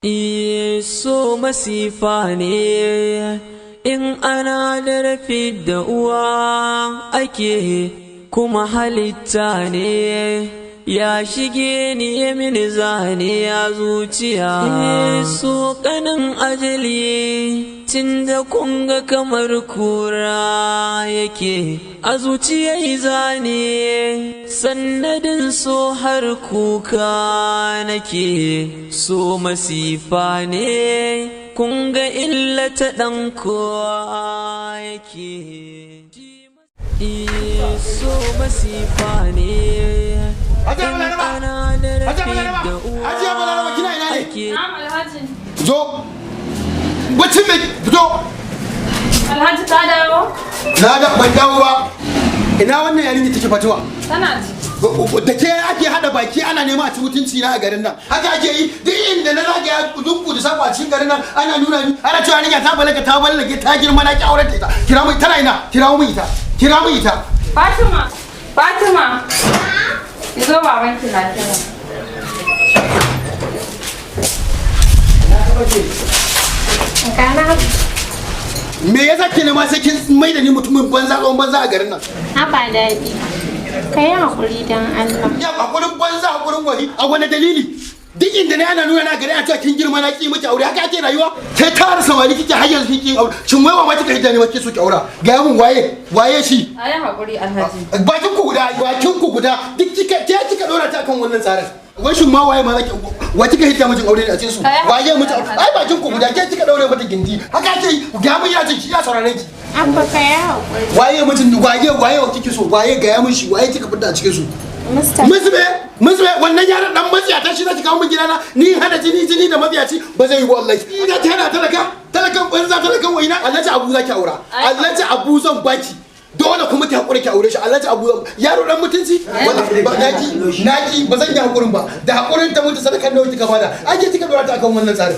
So masifa ne in ana da rafi da uwa ake kuma halitta ne ya shige ni ya mini zane ya zuciya so kanin ajali tun da kunga kamar kura yake a zuciya zane sannadin so har kuka nake so masifa ne kunga illata ɗan kowa yake so masifa ne ana da rafi da uwa ake zo bacci mai fito Alhaji ta dawo? na da ban dawo ba ina wannan yarinya take fatuwa Tana ji da ke ake hada baki ana nema a ci mutunci na a garin nan haka ake yi duk inda na zage ya dunku da safa a cikin garin nan ana nuna ni ana cewa ni ta balaga ta girma na ki auren ta ita kira mu tana ina kira mu ita Fatima ki zo baban ki lafiya me yasa ke nema sai kin mai da ni mutumin banza a garin nan Haba daɗi. Ka yi haƙuri don Allah. ya hakurin banza hakurin wani a wani dalili duk inda ne ana nuna na gari a cewa kin girma na ki miki aure haka ake rayuwa kai tara samari kike har yanzu kike aure shin wai wa ma kika hidda ne ma kike so ki aura ga mun waye shi ayi hakuri Alhaji bakin ku guda duk kika dora ta kan wannan tsarin wai shin ma waye ma zaki wa kika hidda mijin aure ne a cikin su waye mutu ai bakin ku guda ke kika daure mata gindi haka ake ga mun ya jiki ya saurare ki Abba ka yi haƙuri. waye mijin waye kike so waye ga ya mun shi waye kika fita a cikin su Musbe wannan yaran dan matsiya ta shi zaki kawo min gidana ni hada jini da matsiyaci ba zai yi wallahi ni da ta hana talakan banza talakan waina Alhaji Abu zaki aura Alhaji Abu zan baki dole kuma ki hakuri ki aure shi Alhaji Abu yaro dan mutunci wallahi ba naki ba zan yi hakurin ba da hakurin ta mutu sadakan nawa kika bada ake kika dora ta akan wannan tsarin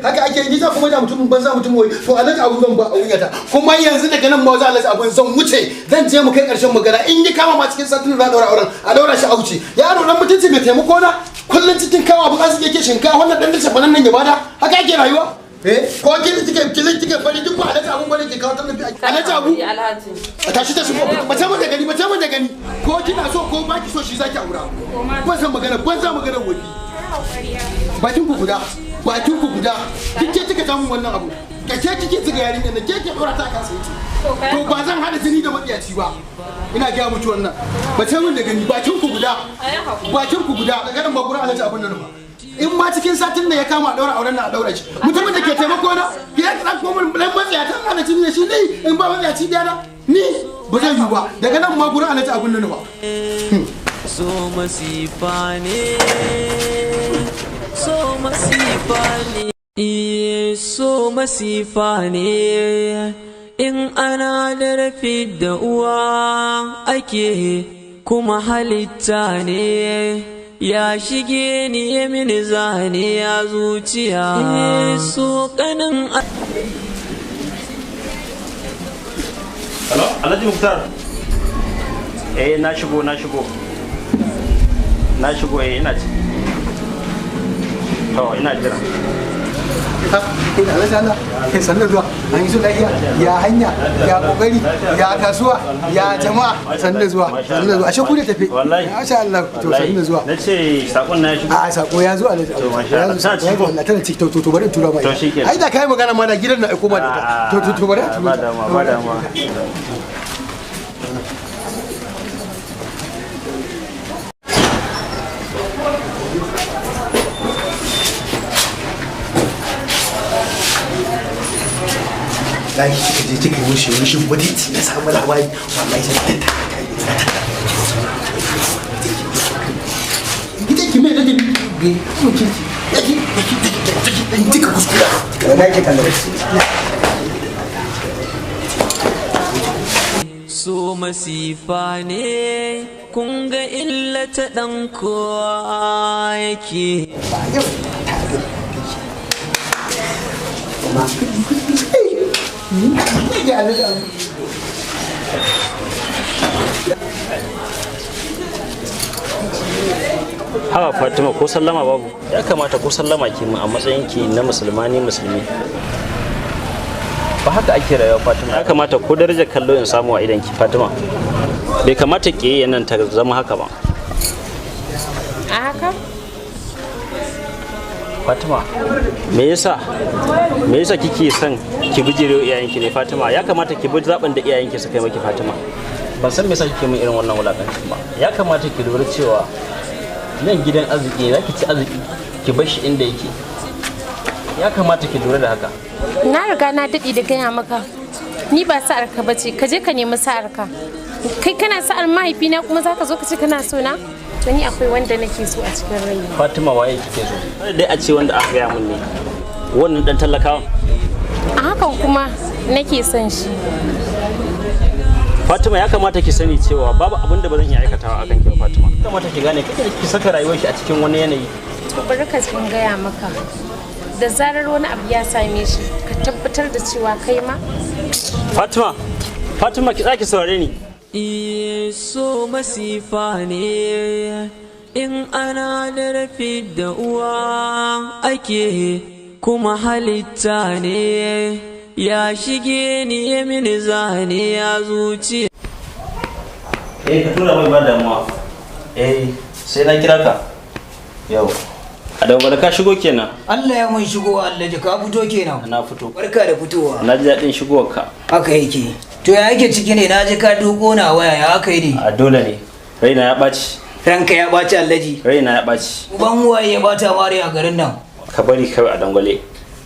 haka ake yi ta kuma da mutum banza mutum wai to Alhaji Abu zan ba auriyata kuma yanzu daga nan ma za Alhaji Abu zan wuce zan je mu kai karshen magana in yi kama ma cikin satin za daura auren a daura shi a wuce yaro dan mutunci mai taimako na kullun cikin kawo abu asu yake shinka wannan dan dace banan nan ya bada haka ake rayuwa ko kike fari duk ba Alhaji Abu bane ke kawo ta nufi Alhaji Abu a tashi ta shigo mace mun da gani ko kina so ko ba ki so shi zaki aura ban san magana wani bakin ku guda duk ke kika samu wannan abu ka ke kike tsiga yarinya da ke dora ta kan sai to ba zan hada jini da matsiyaci ba ina ga mutu wannan mace mun da gani bakin ku guda daga nan ba gura Alhaji Abu nan ba in ma cikin satin da ya kama daura auren na a daura shi mutumin da ke taimako na ya tsako mun dan matsiya ta hana jini da shi ne in ba matsiyaci da na ni ba zai yi ba daga nan ma gurin Alhaji Abun nan ba so masifa ne so masifa ne in ana da rafi da uwa ake kuma halitta ne ya shige ni ya mini zane ya zuciya so kanin Hello, Alhaji Muktar. Na shigo. Ina ci. To, ina jira. ina Alhaji Allah sannan zuwa an yi su lafiya ya hanya ya kokari ya kasuwa ya jama'a sannan zuwa ashe ku ne tafi masha Allah to sannan zuwa nace sakon na ya shigo a sako ya zo Alhaji ya zo sako wallahi tana TikTok to bari tura mai ai da kai magana ma da gidan na aiko ma da to bari a tura ba da ma wallahi kika je kika yi rushin mutunci na samu labari wallahi sai ta ita ki mai da bi mutunci yaki kika kuskura wallahi kika kallon so masifa ne kun ga illata ɗan kowa yake ha Fatima ko sallama babu ya kamata ko sallama ki mu a matsayin ki na musulmi ba haka ake rayuwa Fatima ya kamata ko darajar kallo in samu a idan ki Fatima bai kamata ki nan ta zama haka ba A haka? Fatima me yasa kike son ki bijire iyayenki ne Fatima ya kamata ki bi zaben da iyayenki suka yi miki Fatima ban san me yasa kike min irin wannan wulakancin ba ya kamata ki lura cewa nan gidan arziki ne ki ci arziki ki bar shi inda yake ya kamata ki lura da haka Na riga na daɗi da gaya maka. Ni ba sa'ar ka bace, ka je ka nemi sa'ar ka. Kai kana sa'ar mahaifina kuma zaka zo ka ce kana so na? To ni akwai wanda nake so a cikin raina. Fatima waye kike so? Dai a ce wanda aka gaya mun ne. Wannan dan talakawa. A hakan kuma nake son shi. Fatima ya kamata ki sani cewa babu abin da ba zan iya aikatawa akan ki Fatima. Ya kamata ki gane kake ki saka rayuwar ki a cikin wani yanayi. To bari ka jin gaya maka. Da zarar wani abu ya same shi, ka tabbatar da cewa kai ma. Fatima ki tsaki saurare ni. So masifa ne in ana da rafi da uwa ake kuma halitta ne ya shige ni ya mini zane ya zuci. Ka tura mai ba damuwa. Sai na kira ka. Yau. A da ka shigo kenan. Allah ya mun shigo Allah ji ka fito kenan. Na fito. Barka da fitowa. Na ji daɗin shigowarka. Haka yake. To ya yake ciki ne na ji ka duko na waya ya haka yi ne. A dole ne. Raina ya ɓaci. Ranka ya ɓaci Allah ji. Raina ya ɓaci. Uban waye ya bata mare a garin nan. Ka bari kawai a dangwale.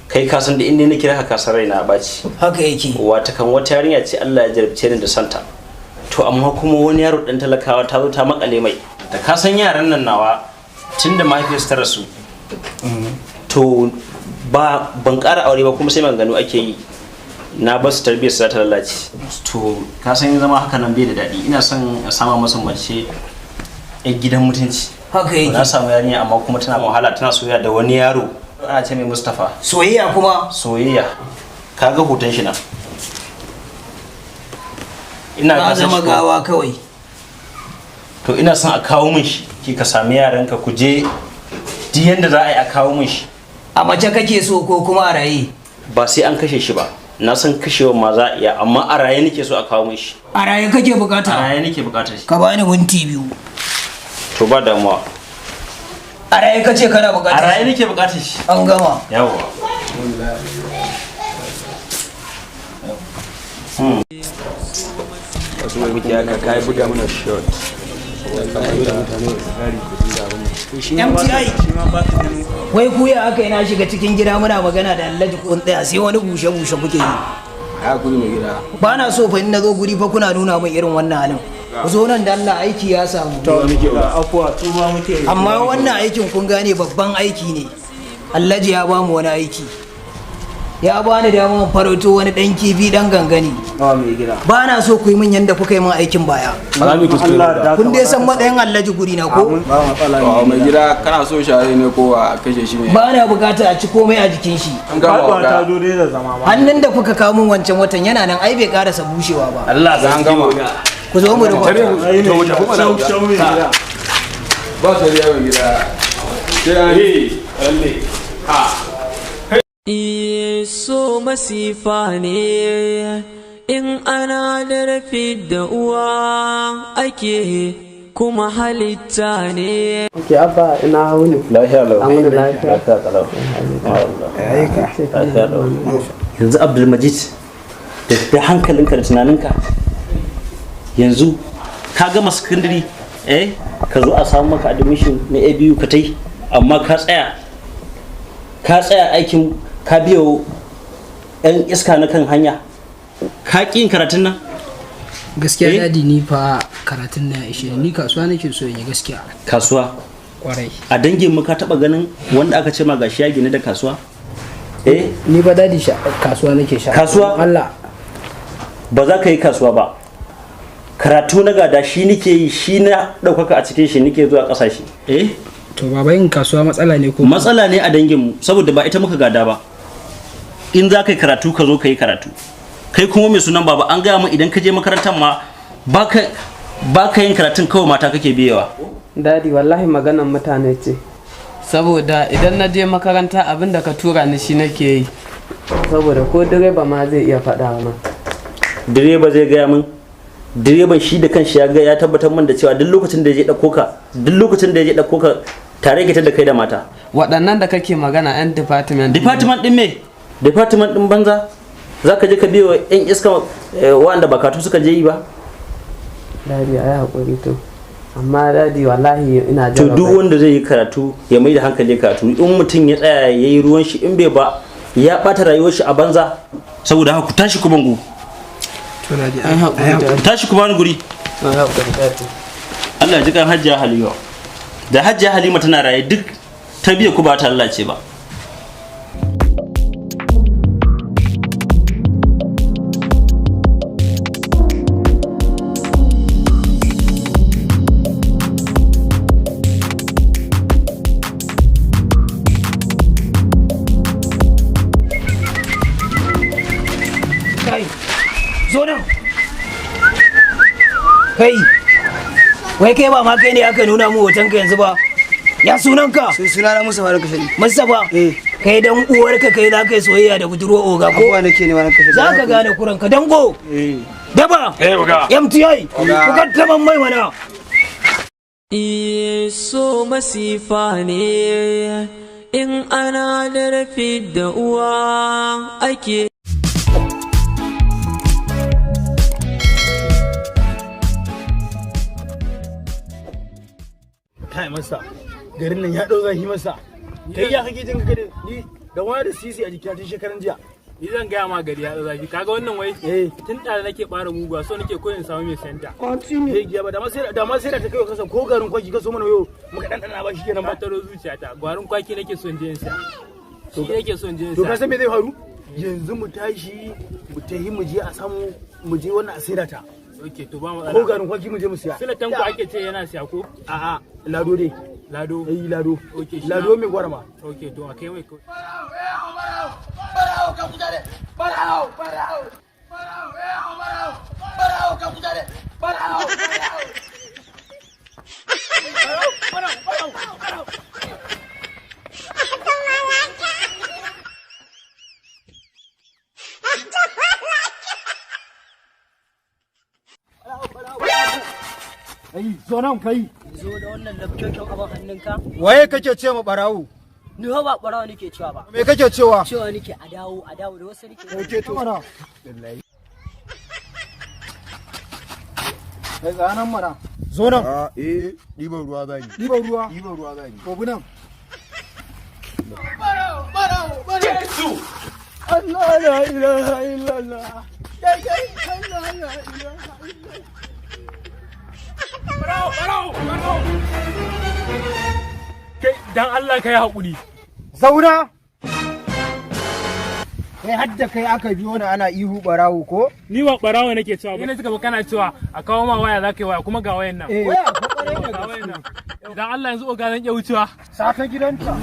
Kai ka san da inda na kira ka san raina ya ɓaci. Haka yake. Wata kan wata yarinya ce Allah ya jarabce ni da santa. To amma kuma wani yaro dan talakawa ta zo ta makale mai. Da ka san yaran nan nawa tunda mahaifiyarsu ta rasu. To ban ƙara aure ba kuma sai maganganu ake yi na basu tarbiyyar su za ta lalace. To ka san zama haka nan bai da daɗi ina son a sama masa mace a gidan mutunci. Haka yake. Na samu yarinya amma kuma tana wahala tana soyayya da wani yaro ana ce mai Mustapha. Soyayya kuma? Soyayya. Kaga hoton shi na. Ina ga zama gawa kawai. To ina son a kawo min shi ki ka sami yaranka ku je duk yanda za a yi a kawo min shi. A mace kake so ko kuma a raye? Ba sai an kashe shi ba. Na san kashewa ma za a iya amma a raye nake so a kawo min shi. A raye kake bukata? A raye nake bukata shi. Ka bani minti 2. To ba damuwa. A raye kace kana bukata? A raye nake bukata shi. An gama. Yawa. Wasu mai muke aka kai buga mana shot. MTI wai kuya aka yi na shiga cikin gida muna magana da Alhaji kun tsaya sai wani bushe-bushe kuke yi. Ya kuri mai gida. Ba na so fa in na zo guri fa kuna nuna min irin wannan halin. Ku zo nan da Allah aiki ya samu. To muke ba akwa tuba muke. Amma wannan aikin kun gane babban aiki ne. Alhaji ya ba mu wani aiki. Ya bani damar farauto wani dan kifi dan gangani. Mai gida. Ba na so ku yi min yanda kuka yi min aikin baya. Ba za mu kuskure ba. Kun dai san matsayin Alhaji guri na ko? Ba matsala ne. Mai gida kana so share ne ko a kashe shi ne? Ba na bukata a ci komai a jikin shi. An gama ta zo dai da zama ma. Hannun da kuka kawo min wancan watan yana nan ai bai karasa bushewa ba. Allah an gama. Ku zo mu rubuta. To wuce kuma da gida. Ba ta riya mai gida. Sai lalle. Ha. So masifa ne in ana da rafi da uwa ake kuma halitta ne. Ke abba ina wuni. Lafiya lau. An wuni lafiya. Lafiya lau. Yanzu Abdulmajid da hankalinka da tunaninka yanzu ka gama secondary ka zo a samu maka admission na ABU ka tai amma ka tsaya aikin ka biyo yan iska na kan hanya ka ƙi yin karatun nan. Gaskiya dadi ni fa karatun na ishe ni kasuwa nake so in yi gaskiya. Kasuwa kwarai a dangin mu ka taba ganin wanda aka ce ma gashi ya gine da kasuwa? Ni ba dadi kasuwa nake sha. Kasuwa? Allah ba za ka yi kasuwa ba. Karatu na gada shi nake yi, shi na ɗaukaka a cikin shi nake zuwa ƙasashe. To baba yin kasuwa matsala ne ko? Matsala ne a dangin mu saboda ba ita muka gada ba. In za ka yi karatu ka zo ka yi karatu. Kai kuma mai sunan baba an gaya min idan ka je makarantar ma ba ka yin karatun kawai mata kake biyewa. Dadi wallahi maganan mutane ce. Saboda idan na je makaranta abin da ka tura ni shi nake yi. Saboda ko direba ma zai iya faɗa ma. Direba zai gaya min? Direban shi da kanshi ya tabbatar min da cewa duk lokacin da ya je ɗauko ka tare ke ta da kai da mata. Waɗannan da kake magana 'yan department. Department ɗin me? Department ɗin banza? Za ka je ka biyo 'yan iska wanda ba katu suka je yi ba? Dadi a yi haƙuri to. Amma dadi wallahi ina to duk wanda zai yi karatu ya mai da hankali karatu, in mutum ya tsaya ya yi ruwan shi, in bai ba ya ɓata rayuwar shi a banza. Saboda haka ku tashi ku bangu. Tashi ku bani guri. Allah ya ji kan Hajjiya Halima. Da Hajjiya Halima tana raye duk ta biya ku ba ta Allah ce ba. Zo nan. Kai. Wai kai ba ma kai ne aka nuna mu hoton ka yanzu ba. Ya sunanka? Sai sunana Mustafa ranka shari. Mustafa? Kai dan uwarka kai za ka yi soyayya da budurwa oga ko? Abuwa nake ne ranka shari. Za ka gane kuranka dango. Daba. Oga. MTI. Ku kaddaman mai mana. So masifa ne in ana da rafi da uwa ake. Kai masa garin nan ya dau zafi masa. Kai ya kake jin ka ni da wani da sisi a jikin tun shekaran jiya. Ni zan gaya ma gari ya dau zafi. Kaga wannan wai tun da nake bara muguwa so nake koyin samu mai senta. Hey giya ba da ma sai da ta kai kasan ko garin kwaki ka so mana yau muka dan ba shi kenan ba. Taro zuciyata. Garin kwaki nake son je in sa. Shi nake son je in sa. To ka san me zai faru? Yanzu mu tashi mu tahi mu je a samu mu je wannan asira ta. Okay, to ba mu ko garin kwaki mu je mu siya. Silatan ku ake ce yana siya ko? A'a, lado dai. Lado. Lado. Okay, lado mai gwarma. Okay, to akai mai ko. Barao ka kujare. Barao ka kujare. Barao. Zo nan kai. Zo da wannan lafkeken abin hannunka. Waye kake ce ma barawo? Ni ba barawo nake cewa ba. Me kake cewa? Cewa nake a dawo da wasu nake. Oke to mana. Wallahi. Kai zanan mana. Zo nan. Ɗiban ruwa zani. Ɗiban ruwa zani. Ko bunan. Barawo. Yesu. Allah la ilaha illallah. Allah la ilaha illallah. Barau! Kai dan Allah kai haƙuri. Zauna! Kai hadda kai aka biyo ni ana ihu barawo ko? Ni ba barawo nake cewa ba. Ina suka ba kana cewa a kawo ma waya za ka yi waya kuma ga wayan nan. Waya ko kwarai da ga wayan nan. Dan Allah yanzu oga zan iya wucewa. Saka gidanta.